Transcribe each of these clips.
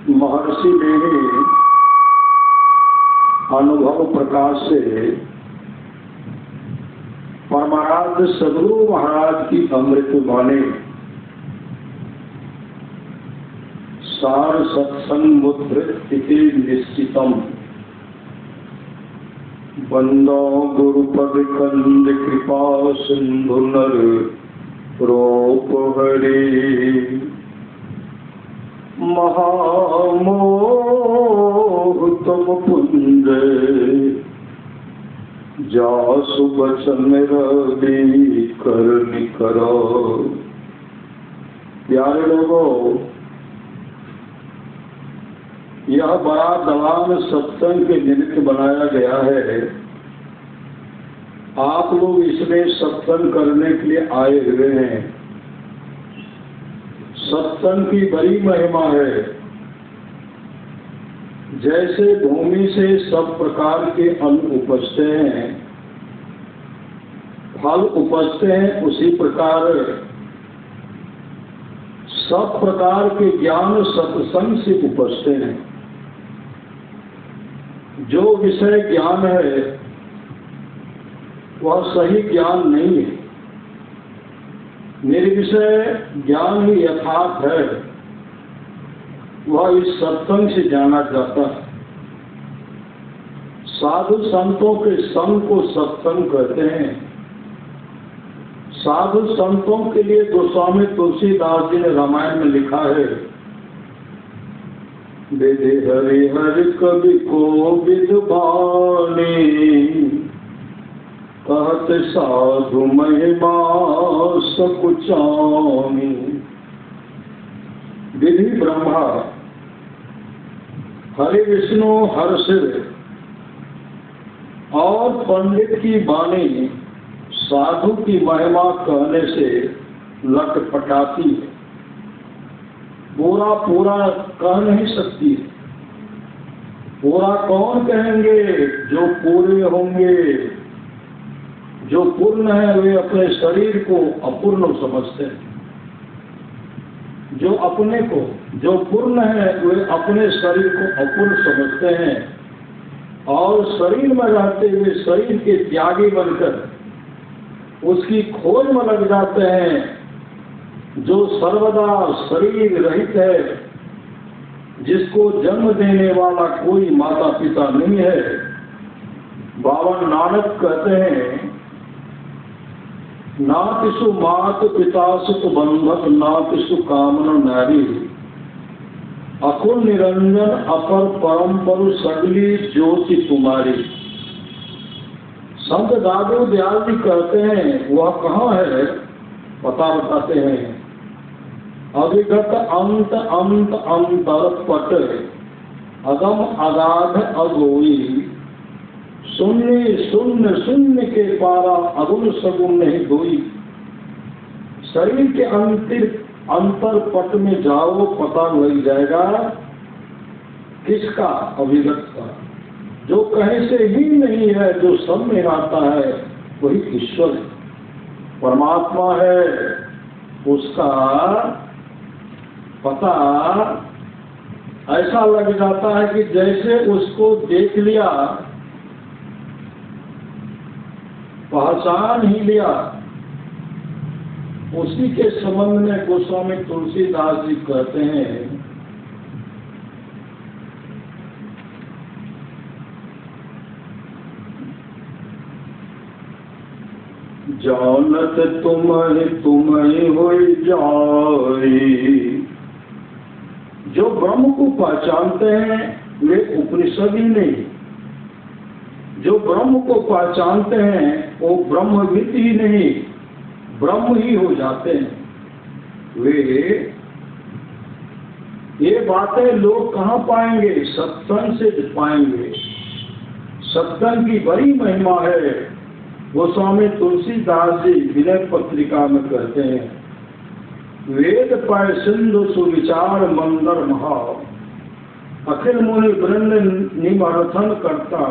महर्षि ने अनुभव प्रकाश से परमाराध्य सदगुरु महाराज की अमृत वाणी सार सत्संग मुद्रित इति निश्चितम बंदो गुरुपद कंद कृपा सिंधु नर रूप हरे महामोह तुम पुंज जासु बचन रवि करनी करो। प्यारे लोगों, यह बड़ा दलान सत्संग के निमित्त बनाया गया है। आप लोग इसमें सत्संग करने के लिए आए हुए हैं। सत्संग की बड़ी महिमा है। जैसे भूमि से सब प्रकार के अन्न उपजते हैं, फल उपजते हैं, उसी प्रकार सब प्रकार के ज्ञान सत्संग से उपजते हैं। जो विषय ज्ञान है वह सही ज्ञान नहीं है। निर्विषय ज्ञान ही यथार्थ है, वह इस सत्संग से जाना जाता है। साधु संतों के संग को सत्संग कहते हैं। साधु संतों के लिए गोस्वामी तुलसीदास जी ने रामायण में लिखा है, वेदे हरि हरि कवि को विद्वानी कहत साधु महिमा सकुचामी। विधि ब्रह्मा हरि विष्णु हर शिव और पंडित की वाणी साधु की महिमा कहने से लटपटाती है, पूरा पूरा कह नहीं सकती। पूरा कौन कहेंगे? जो पूरे होंगे। जो पूर्ण है वे अपने शरीर को अपूर्ण समझते हैं। जो अपने को, जो पूर्ण है वे अपने शरीर को अपूर्ण समझते हैं और शरीर में रहते हुए शरीर के त्यागी बनकर उसकी खोज में लग जाते हैं। जो सर्वदा शरीर रहित है, जिसको जन्म देने वाला कोई माता पिता नहीं है। बाबा नानक कहते हैं, नातिसु मात पिता सुख बंधक नातिसु कामन नारी अकुल निरंजन अपर परम परु सगली ज्योति तुम्हारी। संत दादू दयाल जी कहते हैं, वह कहाँ है? पता बताते हैं, अभिगत अंत अंत अंतर पट अगम अगाध अगोई शून्य शून्य शून्य के पारा अगुण सगुण नहीं धोई। शरीर के अंतर पट में जाओ, पता लग जाएगा किसका? अभिगत का। जो कहीं से ही नहीं है, जो सब में आता है, वही ईश्वर परमात्मा है। उसका पता ऐसा लग जाता है कि जैसे उसको देख लिया, पहचान ही लिया। उसी के संबंध में गोस्वामी तुलसीदास जी कहते हैं, जानत तुम्हें होई जाई। जो ब्रह्म को पहचानते हैं वे उपनिषद ही नहीं, जो ब्रह्म को पहचानते हैं वो ब्रह्मविद ही नहीं, ब्रह्म ही हो जाते हैं। वे ये बातें लोग कहाँ पाएंगे? सत्संग से पाएंगे। सत्संग की बड़ी महिमा है। गोस्वामी तुलसीदास जी विनय पत्रिका में कहते हैं, वेद पर सिंधु सुविचार मंदर महा अखिल मुनि वृंद निमर्थन करता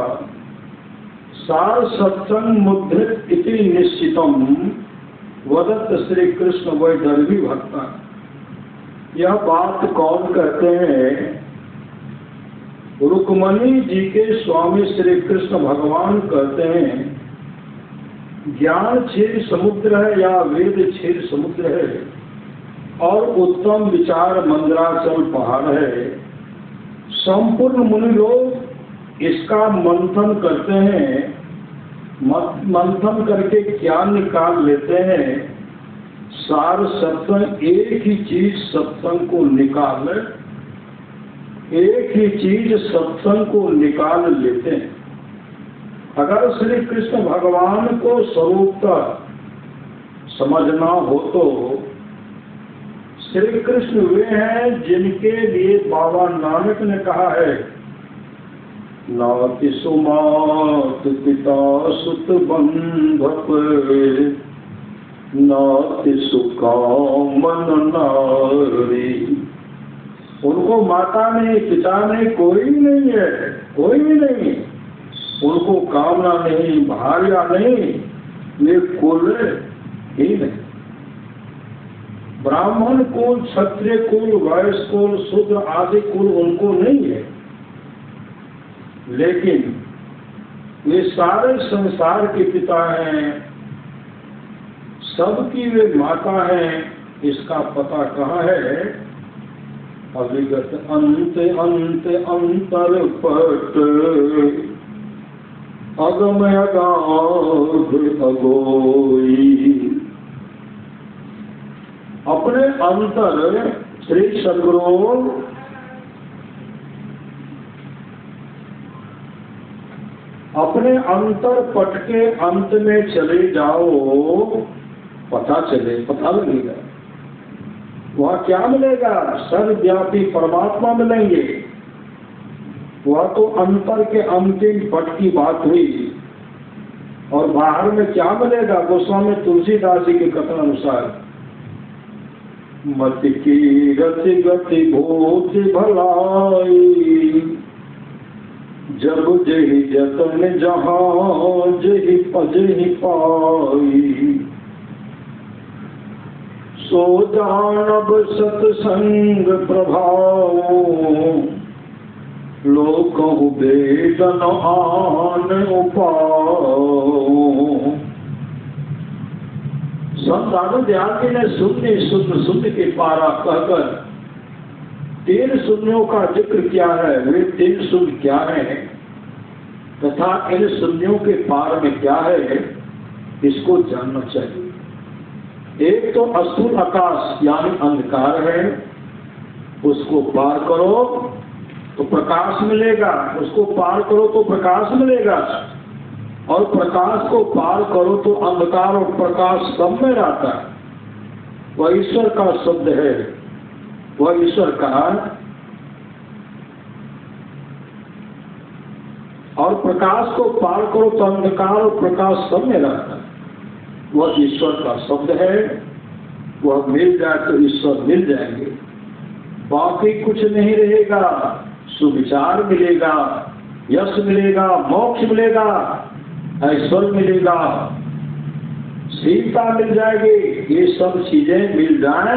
सार सत्संग मुद्रित इति निश्चितम वदत श्री कृष्ण वै डरवी भक्ता। यह बात कौन कहते हैं? रुक्मणी जी के स्वामी श्री कृष्ण भगवान कहते हैं, ज्ञान क्षीर समुद्र है या वेद क्षीर समुद्र है और उत्तम विचार मंदराचल पहाड़ है। संपूर्ण मुनि लोग इसका मंथन करते हैं, मंथन करके क्या निकाल लेते हैं? सार सत्संग, एक ही चीज सत्संग को निकाल, एक ही चीज सत्संग को निकाल लेते हैं। अगर श्री कृष्ण भगवान को स्वरूपता समझना हो तो श्री कृष्ण वे हैं जिनके लिए बाबा नानक ने कहा है, नाति सुमात पिता सुत बंधप, नाति सुकामन नारी। उनको माता नहीं, पिता नहीं, कोई भी नहीं है, कोई भी नहीं। उनको कामना नहीं, भार्या नहीं, ये कुल ही नहीं। ब्राह्मण कुल, क्षत्रिय कुल, वैश्य कुल, शूद्र आदि कुल उनको नहीं है, लेकिन वे सारे संसार के पिता हैं, सबकी वे माता हैं। इसका पता कहाँ है? अविगत अंत अंत अंतर पट, अगम अगाध अगोई। अपने अंतर श्री सद्गुरु अपने अंतर पट के अंत में चले जाओ, पता चले, पता लगेगा। वह क्या मिलेगा? सर्वव्यापी परमात्मा मिलेंगे। वह तो अंतर के अंतिम पट की बात हुई। और बाहर में क्या मिलेगा? गोस्वामी तुलसीदास जी के कथन अनुसार, मति की गति गति भूत भलाई, जब जही जतन जहाँ जही पजही पाई। सो जानब सत्संग प्रभाव, लोकहु वेदन आन उपाओ। संत आनंद यागी ने शून्य शून्य शून्य के पारा कहकर 3 शून्यों का जिक्र किया है। वे 3 शून्य क्या है तथा इन शून्यों के पार में क्या है, इसको जानना चाहिए। एक तो अस्थूल आकाश यानी अंधकार है, उसको पार करो तो प्रकाश मिलेगा, उसको पार करो तो प्रकाश मिलेगा। और प्रकाश को पार करो तो अंधकार और प्रकाश सब में रहता है। वह ईश्वर का शब्द है, वह ईश्वर का। और प्रकाश को पार करो तो अंधकार और प्रकाश सब में रहता है। वह ईश्वर का शब्द है। वह मिल जाए तो ईश्वर मिल जाएंगे, बाकी कुछ नहीं रहेगा। सुविचार मिलेगा, यश मिलेगा, मोक्ष मिलेगा, ऐश्वर्य मिलेगा, सीता मिल जाएगी। ये सब चीजें मिल जाए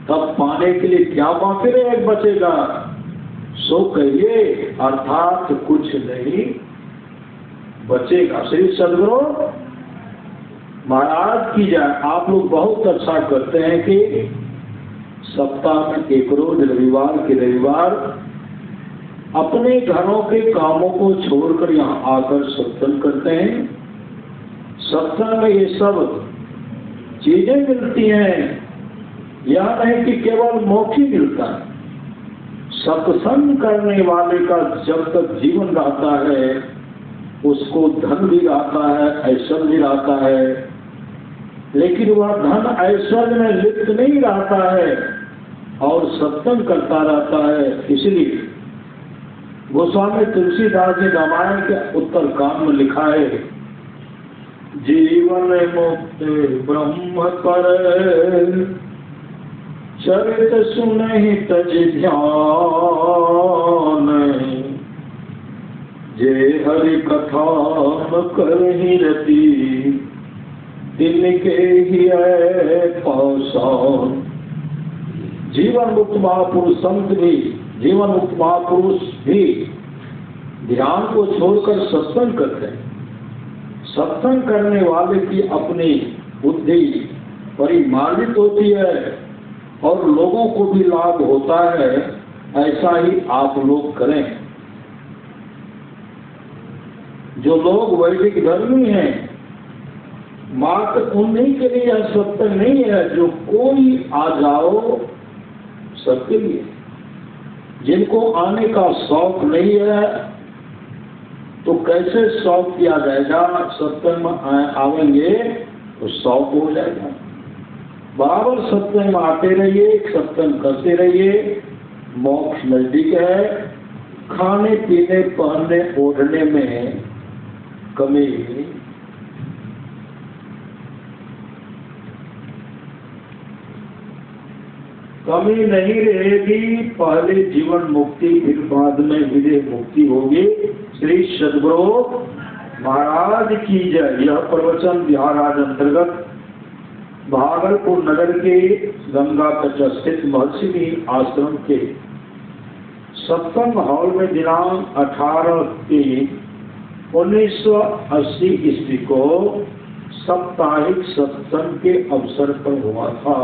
तब पाने के लिए क्या बाकी रहे बचेगा? सो कहिए अर्थात कुछ नहीं बचेगा। श्री सद्गुरु महाराज की जाए। आप लोग बहुत अच्छा करते हैं कि सप्ताह में एक रोज रविवार के रविवार अपने घरों के कामों को छोड़कर यहाँ आकर सत्संग करते हैं। सत्संग में ये सब चीजें मिलती हैं। यह नहीं कि केवल मोक्ष ही मिलता है। सत्संग करने वाले का जब तक जीवन रहता है उसको धन भी रहता है, ऐश्वर्य भी रहता है, लेकिन वह धन ऐश्वर्य में लिप्त नहीं रहता है और सत्संग करता रहता है। इसलिए गोस्वामी तुलसीदास जी रामायण के उत्तर कांड में लिखा है, जीवन मुक्त ब्रह्म पर चरित सुनहि तज ध्यान, जे हरि कथा न करहि रति तिनके ही पासान। जीवन मुक्त महापुरुष संत भी, जीवन मुक्त महापुरुष भी ध्यान को छोड़कर सत्संग करते हैं। सत्संग करने वाले की अपनी बुद्धि परिमार्जित होती है और लोगों को भी लाभ होता है। ऐसा ही आप लोग करें। जो लोग वैदिक धर्मी हैं, मात्र उन्हीं के लिए यह सत्संग नहीं है। जो कोई आ जाओ सबके लिए। जिनको आने का शौक नहीं है तो कैसे शौक किया जाएगा? सत्संग में आवेंगे तो शौक हो जाएगा। बराबर सत्संग में आते रहिए, सत्संग करते रहिए। मोक्ष नजदीक है। खाने पीने पहनने ओढ़ने में कमी नहीं रहेगी। पहले जीवन मुक्ति, फिर बाद में विदेह मुक्ति होगी। श्री सद्गुरु महाराज की जय। यह प्रवचन बिहार अंतर्गत भागलपुर नगर के गंगा तट स्थित महर्षि आश्रम के सत्संग हॉल में दिनांक 18/3/1980 ईस्वी को साप्ताहिक सत्संग के अवसर पर हुआ था।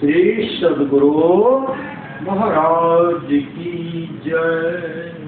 श्री सद्गुरु महाराज की जय।